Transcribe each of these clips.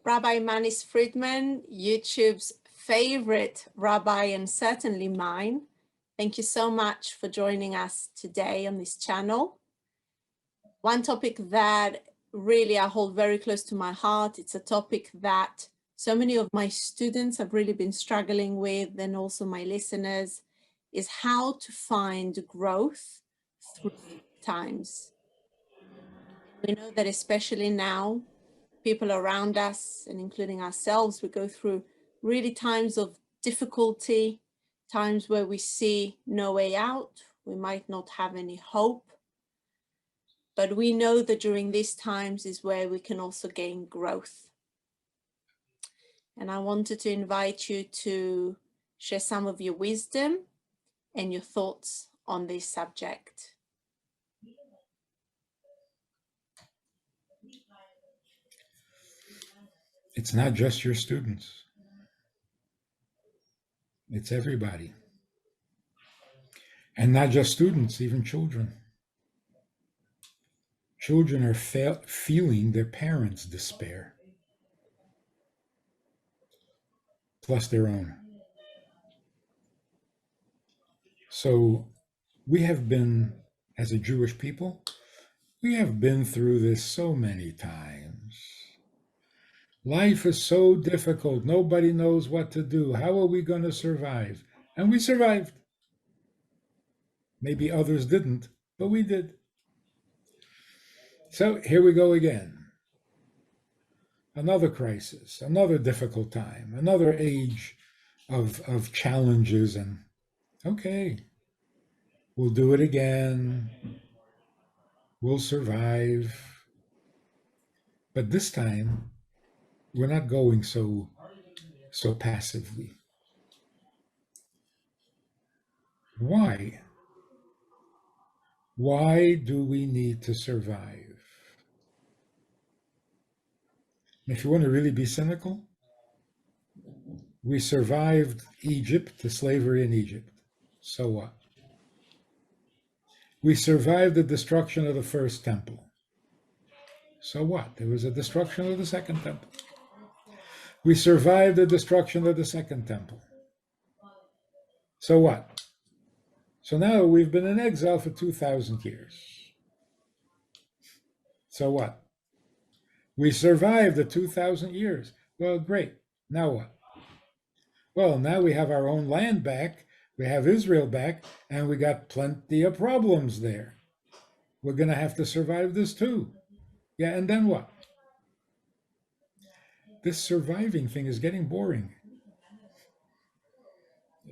Rabbi Manis Friedman, YouTube's favorite rabbi and certainly mine. Thank you so much for joining us today on this channel. One topic that really I hold very close to my heart. It's a topic that so many of my students have really been struggling with, and also my listeners, is how to find growth through times. We know that especially now, people around us and including ourselves, we go through really times of difficulty, times where we see no way out, we might not have any hope. But we know that during these times is where we can also gain growth. And I wanted to invite you to share some of your wisdom and your thoughts on this subject. It's not just your students. It's everybody. And not just students, even children. Children are feeling their parents' despair, plus their own. So we have been, as a Jewish people, we have been through this so many times. Life is so difficult. Nobody knows what to do. How are we going to survive? And we survived. Maybe others didn't, but we did. So here we go again. Another crisis, another difficult time, another age of challenges, and okay, we'll do it again. We'll survive. But this time, we're not going so passively. Why? Why do we need to survive? If you want to really be cynical, we survived Egypt, the slavery in Egypt. So what? We survived the destruction of the first temple. So what? There was a destruction of the second temple. We survived the destruction of the second temple. So what? So now we've been in exile for 2,000 years. So what? We survived the 2,000 years. Well, great. Now what? Well, now we have our own land back. We have Israel back, and we got plenty of problems there. We're going to have to survive this too. Yeah, and then what? This surviving thing is getting boring.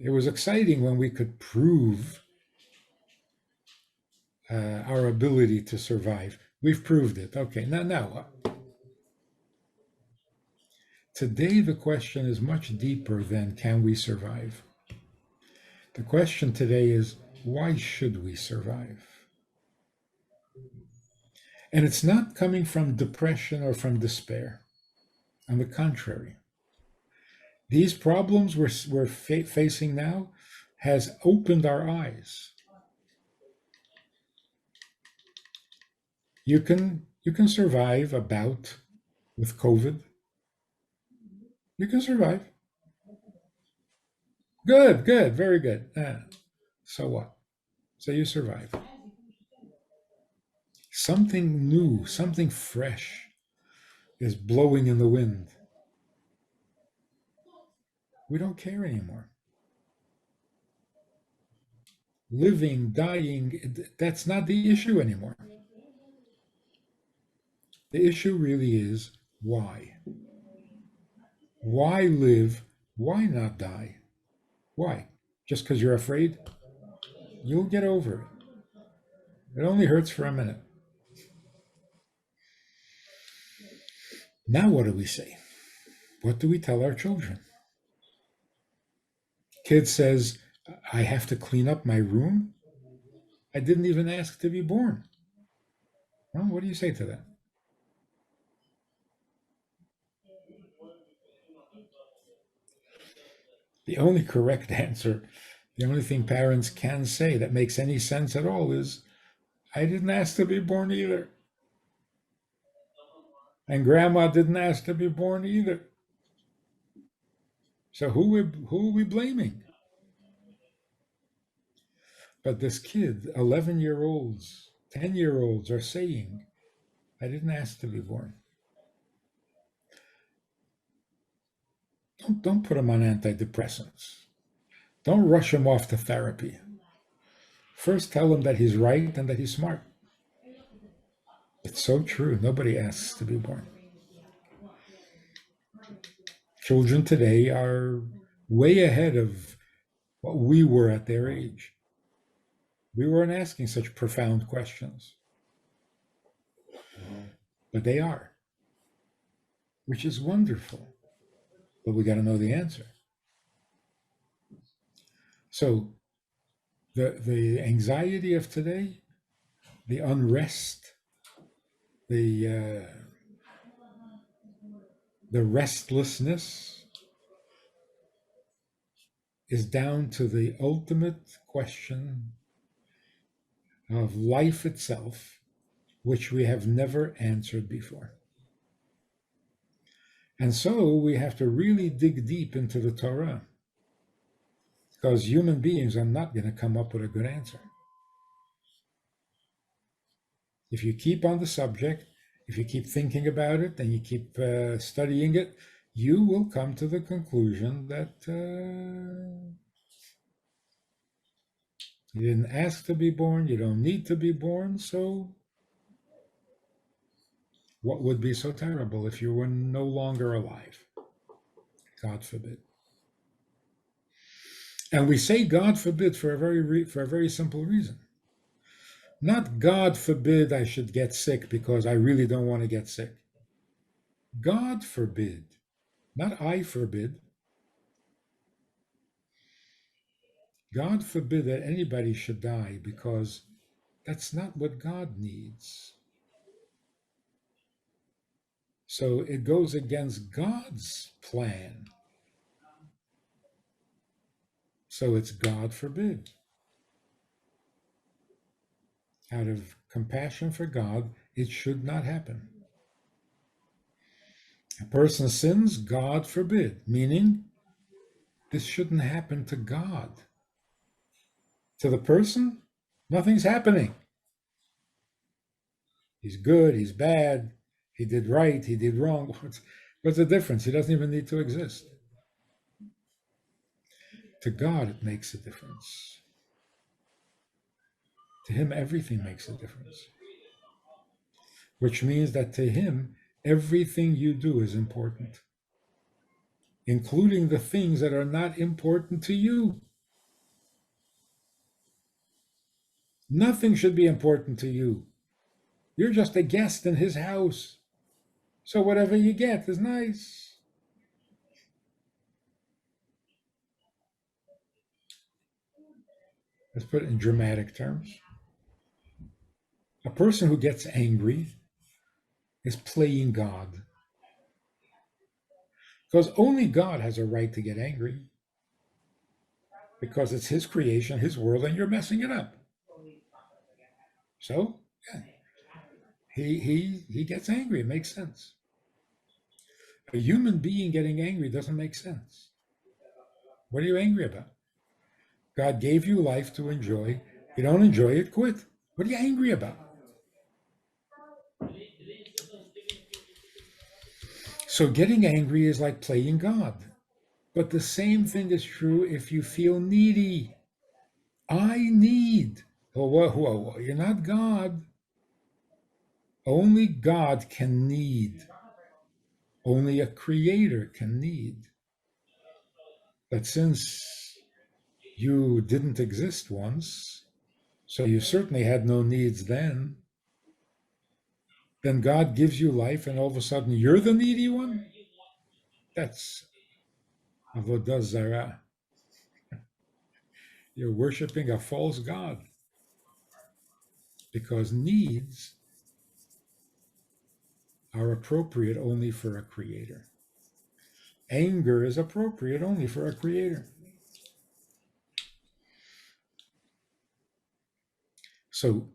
It was exciting when we could prove our ability to survive. We've proved it. Okay, now what? Today, the question is much deeper than can we survive? The question today is, why should we survive? And it's not coming from depression or from despair. On the contrary, these problems we're facing now has opened our eyes. You can survive a bout with COVID. You can survive. Good, very good. So what? So you survive. Something new, something fresh is blowing in the wind. We don't care anymore. Living, dying, that's not the issue anymore. The issue really is why? Why live? Why not die? Why? Just because you're afraid? You'll get over it. It only hurts for a minute. Now what do we say? What do we tell our children? Kid says, I have to clean up my room? I didn't even ask to be born. Well, what do you say to that? The only correct answer, the only thing parents can say that makes any sense at all is, I didn't ask to be born either. And grandma didn't ask to be born either. So who are we blaming? But this kid, 11-year-olds, 10-year-olds are saying, I didn't ask to be born. Don't put him on antidepressants. Don't rush him off to therapy. First tell him that he's right and that he's smart. It's so true. Nobody asks to be born. Children today are way ahead of what we were at their age. We weren't asking such profound questions, but they are, which is wonderful. But we got to know the answer. So the anxiety of today, the unrest, the restlessness is down to the ultimate question of life itself, which we have never answered before. And so we have to really dig deep into the Torah, because human beings are not going to come up with a good answer. If you keep on the subject, if you keep thinking about it and you keep studying it, you will come to the conclusion that you didn't ask to be born, you don't need to be born, so what would be so terrible if you were no longer alive? God forbid. And we say God forbid for a very simple reason. Not God forbid I should get sick because I really don't want to get sick. God forbid, not I forbid. God forbid that anybody should die, because that's not what God needs. So it goes against God's plan. So it's God forbid. Out of compassion for God, it should not happen. A person sins, God forbid, meaning this shouldn't happen to God. To the person, nothing's happening. He's good, he's bad, he did right, he did wrong. What's the difference? He doesn't even need to exist. To God, it makes a difference. To him, everything makes a difference. Which means that to him, everything you do is important, including the things that are not important to you. Nothing should be important to you. You're just a guest in his house. So whatever you get is nice. Let's put it in dramatic terms. A person who gets angry is playing God. Because only God has a right to get angry. Because it's his creation, his world, and you're messing it up. So, yeah, he gets angry. It makes sense. A human being getting angry doesn't make sense. What are you angry about? God gave you life to enjoy. You don't enjoy it, quit. What are you angry about? So getting angry is like playing God. But the same thing is true if you feel needy. I need. Whoa. You're not God. Only God can need. Only a creator can need. But since you didn't exist once, so you certainly had no needs then God gives you life and all of a sudden you're the needy one? That's avodah zarah. You're worshiping a false god, because needs are appropriate only for a creator. Anger is appropriate only for a creator. So,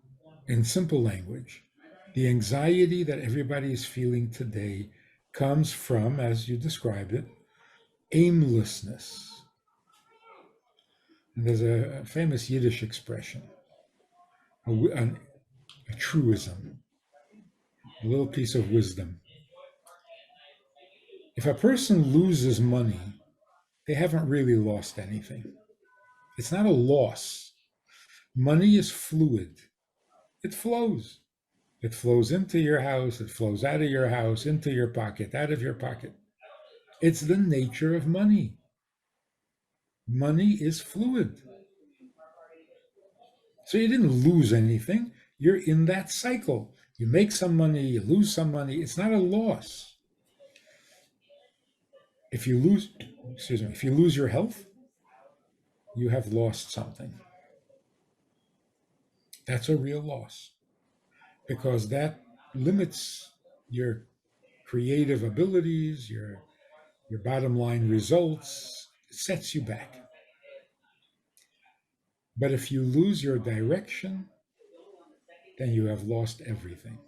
in simple language, The anxiety that everybody is feeling today comes from, as you described it, aimlessness. And there's a famous Yiddish expression, a truism, a little piece of wisdom. If a person loses money, they haven't really lost anything. It's not a loss. Money is fluid. It flows. It flows into your house, it flows out of your house, into your pocket, out of your pocket. It's the nature of money. Money is fluid. So you didn't lose anything. You're in that cycle. You make some money, you lose some money. It's not a loss. If you lose, if you lose your health, you have lost something. That's a real loss because that limits your creative abilities, your bottom line results. It sets you back. But if you lose your direction, then you have lost everything.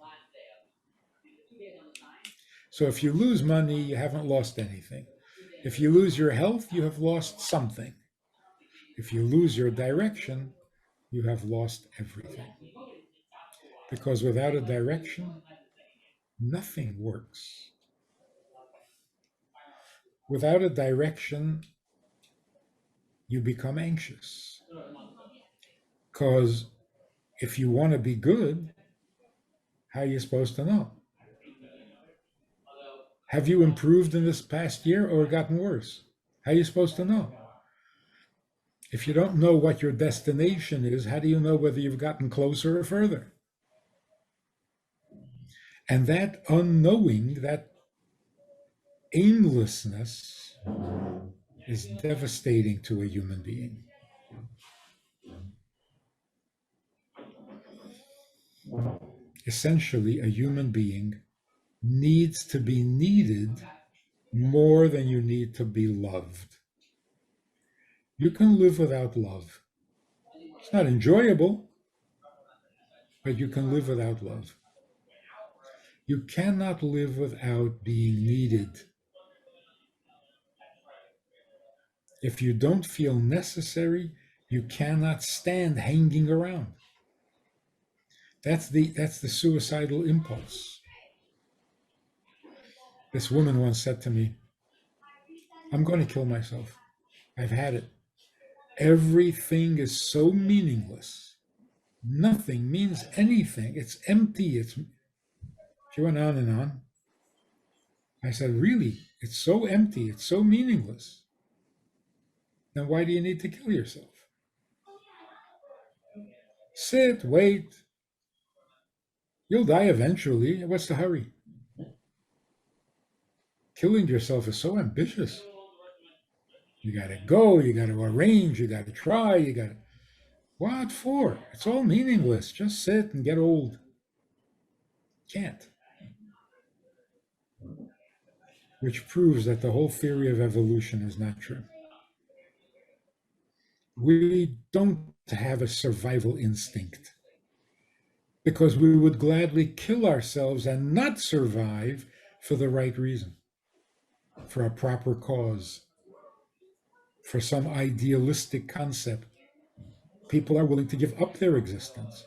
So if you lose money, you haven't lost anything. If you lose your health, you have lost something. If you lose your direction, you have lost everything. Because without a direction, nothing works. Without a direction, you become anxious. Because if you want to be good, how are you supposed to know? Have you improved in this past year or gotten worse? How are you supposed to know? If you don't know what your destination is, how do you know whether you've gotten closer or further? And that unknowing, that aimlessness is devastating to a human being. Essentially, a human being needs to be needed more than you need to be loved. You can live without love. It's not enjoyable, but you can live without love. You cannot live without being needed. If you don't feel necessary, you cannot stand hanging around. That's the suicidal impulse. This woman once said to me, I'm going to kill myself. I've had it. Everything is so meaningless. Nothing means anything. It's empty. She went on and on. I said, really? It's so empty. It's so meaningless. Then why do you need to kill yourself? Sit, wait. You'll die eventually. What's the hurry? Killing yourself is so ambitious. You got to go, you got to arrange, you got to try, you got to. What for? It's all meaningless. Just sit and get old. Can't. Which proves that the whole theory of evolution is not true. We don't have a survival instinct because we would gladly kill ourselves and not survive for the right reason, for a proper cause, for some idealistic concept. People are willing to give up their existence.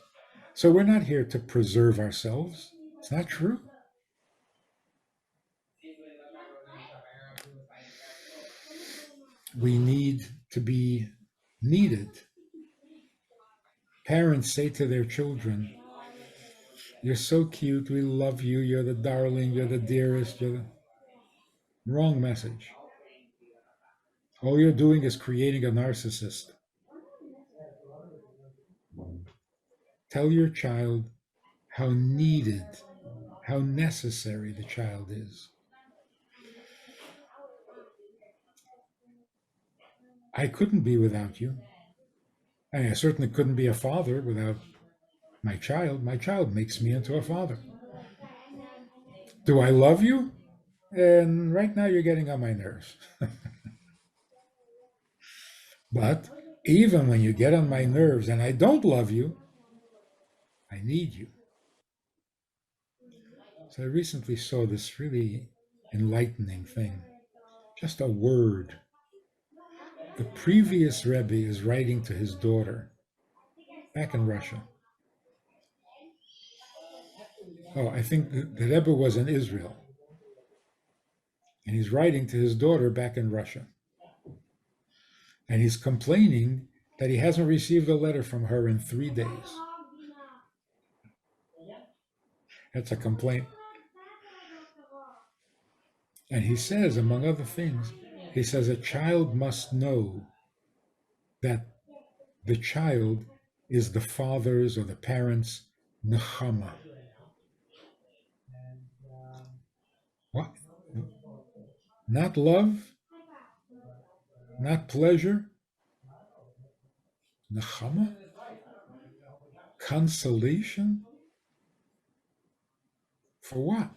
So we're not here to preserve ourselves. It's not true. We need to be needed. Parents say to their children, you're so cute, we love you, you're the darling, you're the dearest, you're the... Wrong message. All you're doing is creating a narcissist. Tell your child how needed, how necessary the child is. I couldn't be without you. I certainly couldn't be a father without my child. My child makes me into a father. Do I love you? And right now you're getting on my nerves. But even when you get on my nerves and I don't love you, I need you. So I recently saw this really enlightening thing. Just a word. The previous Rebbe is writing to his daughter back in Russia. Oh, I think the Rebbe was in Israel. And he's writing to his daughter back in Russia. And he's complaining that he hasn't received a letter from her in 3 days. That's a complaint. And he says, among other things, he says a child must know that the child is the father's or the parent's nechama. What? Not love, not pleasure, nechama, consolation. For what?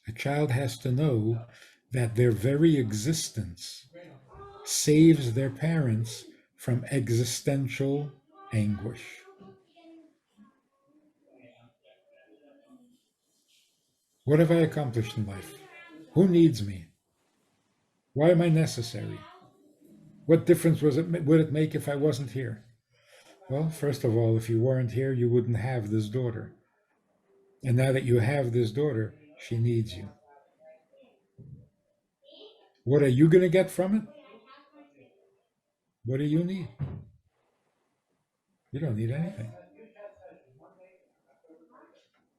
A child has to know that their very existence saves their parents from existential anguish. What have I accomplished in life? Who needs me? Why am I necessary? What difference would it make if I wasn't here? Well, first of all, if you weren't here, you wouldn't have this daughter. And now that you have this daughter, she needs you. What are you going to get from it? What do you need? You don't need anything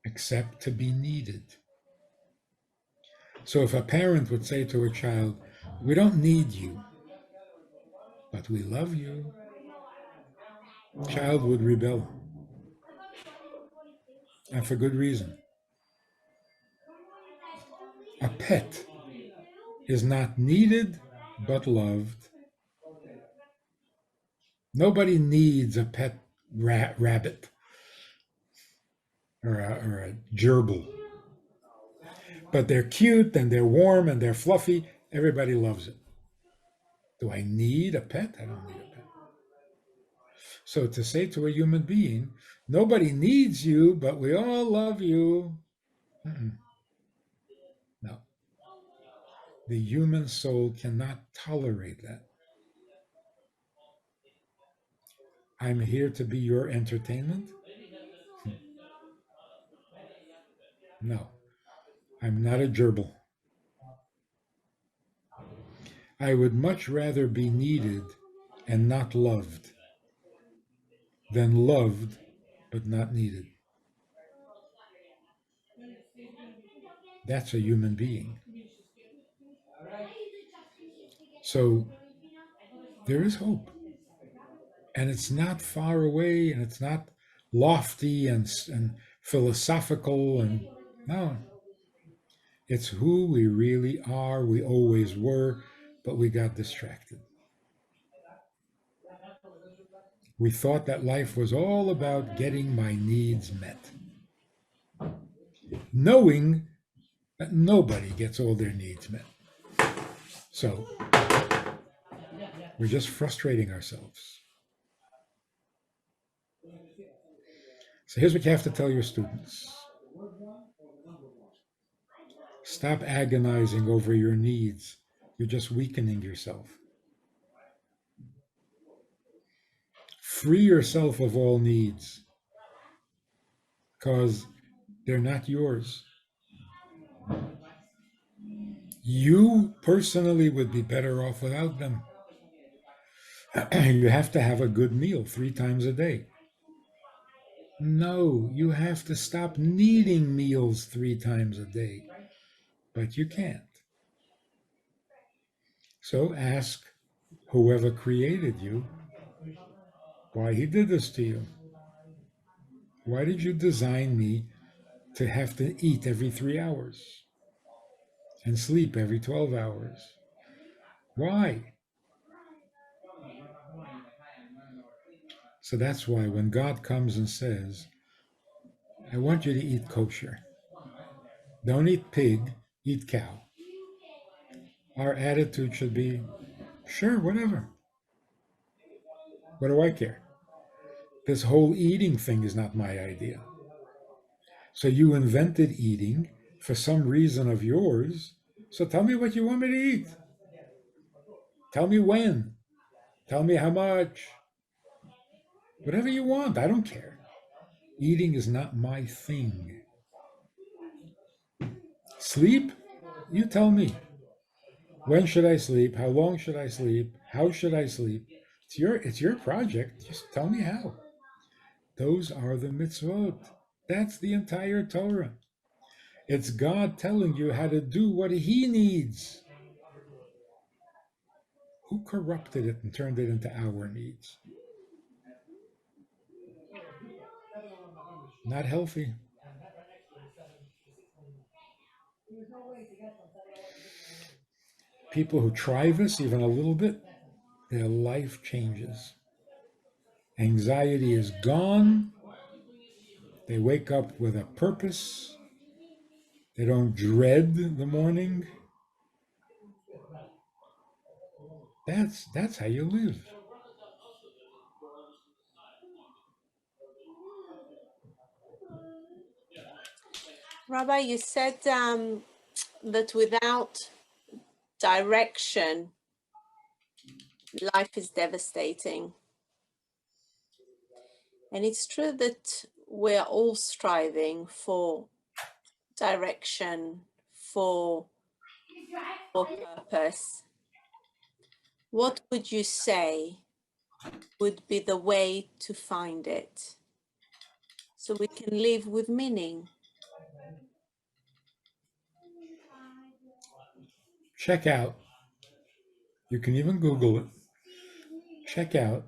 except to be needed. So if a parent would say to a child, we don't need you, but we love you, child would rebel. And for good reason. A pet is not needed, but loved. Nobody needs a pet rabbit or a gerbil. But they're cute and they're warm and they're fluffy. Everybody loves it. Do I need a pet? I don't need a pet. So to say to a human being, nobody needs you, but we all love you. No. The human soul cannot tolerate that. I'm here to be your entertainment? No. I'm not a gerbil. I would much rather be needed and not loved than loved but not needed. That's a human being. So there is hope. And it's not far away and it's not lofty and philosophical. And no, it's who we really are. We always were, but we got distracted. We thought that life was all about getting my needs met, knowing that nobody gets all their needs met. So we're just frustrating ourselves. So here's what you have to tell your students. Stop agonizing over your needs. You're just weakening yourself. Free yourself of all needs because they're not yours. You personally would be better off without them. You have to have a good meal 3 times a day. No, you have to stop needing meals 3 times a day. But you can't. So ask whoever created you why he did this to you. Why did you design me to have to eat every 3 hours and sleep every 12 hours? Why? So that's why when God comes and says, I want you to eat kosher. Don't eat pig, eat cow. Our attitude should be, sure, whatever. What do I care? This whole eating thing is not my idea. So you invented eating for some reason of yours. So tell me what you want me to eat. Tell me when. Tell me how much. Whatever you want. I don't care. Eating is not my thing. Sleep? You tell me. When should I sleep? How long should I sleep? How should I sleep? It's your project. Just tell me how. Those are the mitzvot. That's the entire Torah. It's God telling you how to do what He needs. Who corrupted it and turned it into our needs? Not healthy. People who try this even a little bit, their life changes. Anxiety is gone. They wake up with a purpose. They don't dread the morning. That's how you live. Rabbi, you said that without direction, life is devastating. And it's true that we're all striving for direction, for purpose. What would you say would be the way to find it so we can live with meaning? Check out, you can even Google it. Check out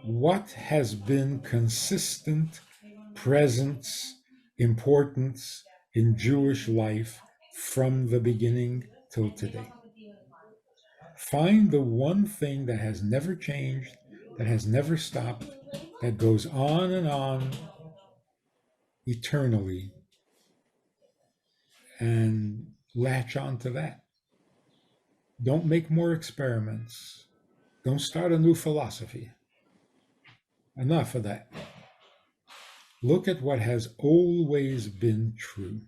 what has been consistent presence, importance in Jewish life from the beginning till today. Find the one thing that has never changed, that has never stopped, that goes on and on eternally, and latch on to that. Don't make more experiments. Don't start a new philosophy. Enough of that. Look at what has always been true.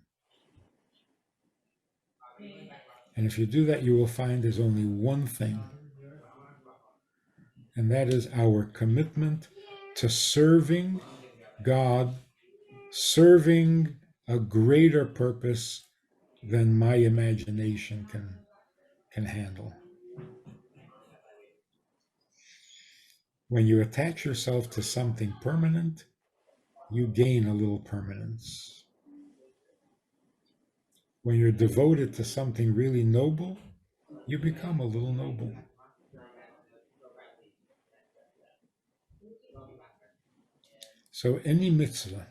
And if you do that, you will find there's only one thing, and that is our commitment to serving God, serving a greater purpose than my imagination can handle. When you attach yourself to something permanent, you gain a little permanence. When you're devoted to something really noble, you become a little noble. So any mitzvah,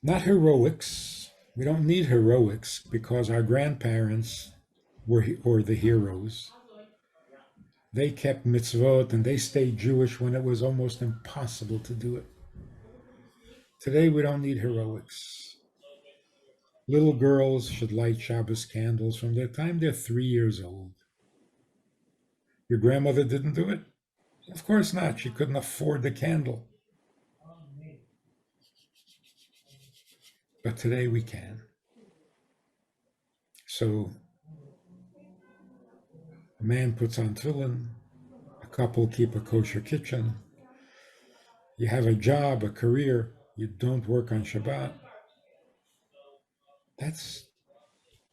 not heroics. We don't need heroics because our grandparents were the heroes. They kept mitzvot and they stayed Jewish when it was almost impossible to do it. Today we don't need heroics. Little girls should light Shabbos candles from the time they're 3 years old. Your grandmother didn't do it? Of course not. She couldn't afford the candle. But today we can. So a man puts on tefillin, a couple keep a kosher kitchen, you have a job, a career, you don't work on Shabbat. That's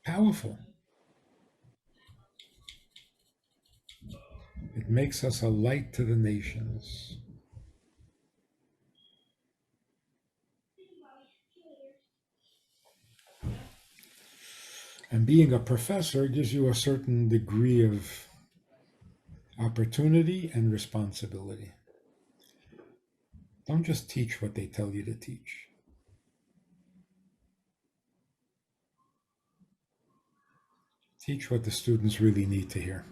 powerful. It makes us a light to the nations. And being a professor gives you a certain degree of opportunity and responsibility. Don't just teach what they tell you to teach. Teach what the students really need to hear.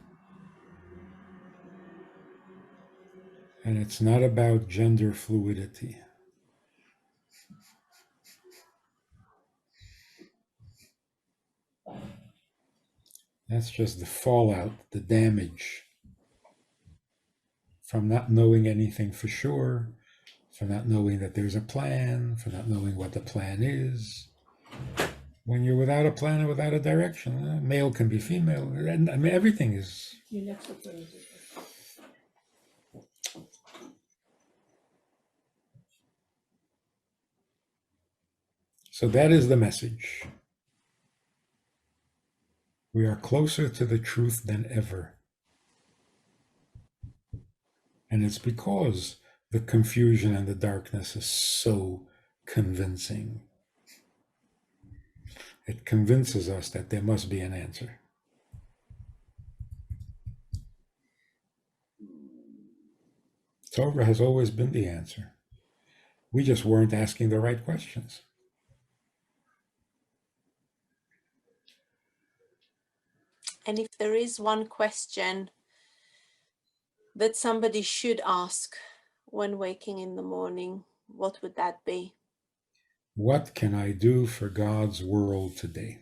And it's not about gender fluidity. That's just the fallout, the damage from not knowing anything for sure, for not knowing that there's a plan, for not knowing what the plan is. When you're without a plan and without a direction, male can be female. And I mean, everything is. So that is the message. We are closer to the truth than ever. And it's because the confusion and the darkness is so convincing. It convinces us that there must be an answer. Torah has always been the answer. We just weren't asking the right questions. And if there is one question that somebody should ask when waking in the morning, what would that be? What can I do for God's world today?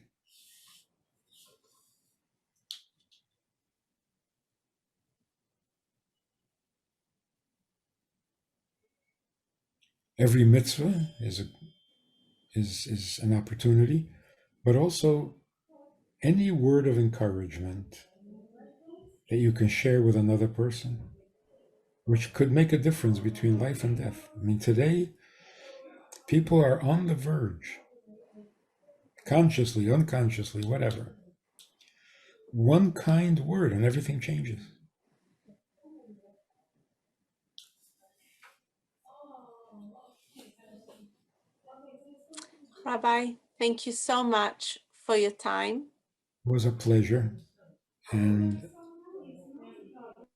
Every mitzvah is an opportunity, but also any word of encouragement that you can share with another person, which could make a difference between life and death. I mean, today, people are on the verge, consciously, unconsciously, whatever. One kind word and everything changes. Rabbi, thank you so much for your time. It was a pleasure and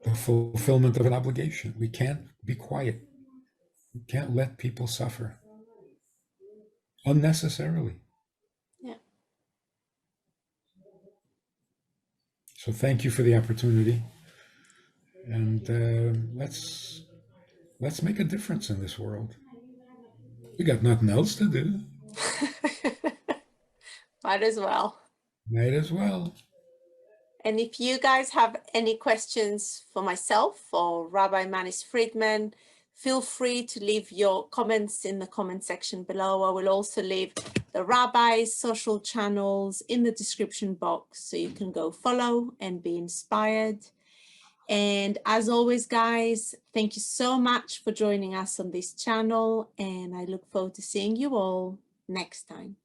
the fulfillment of an obligation. We can't be quiet. We can't let people suffer unnecessarily. Yeah. So thank you for the opportunity, and let's make a difference in this world. We got nothing else to do. Might as well. Might as well. And if you guys have any questions for myself or Rabbi Manis Friedman, feel free to leave your comments in the comment section below. I will also leave the rabbi's social channels in the description box so you can go follow and be inspired. And as always, guys, thank you so much for joining us on this channel, and I look forward to seeing you all next time.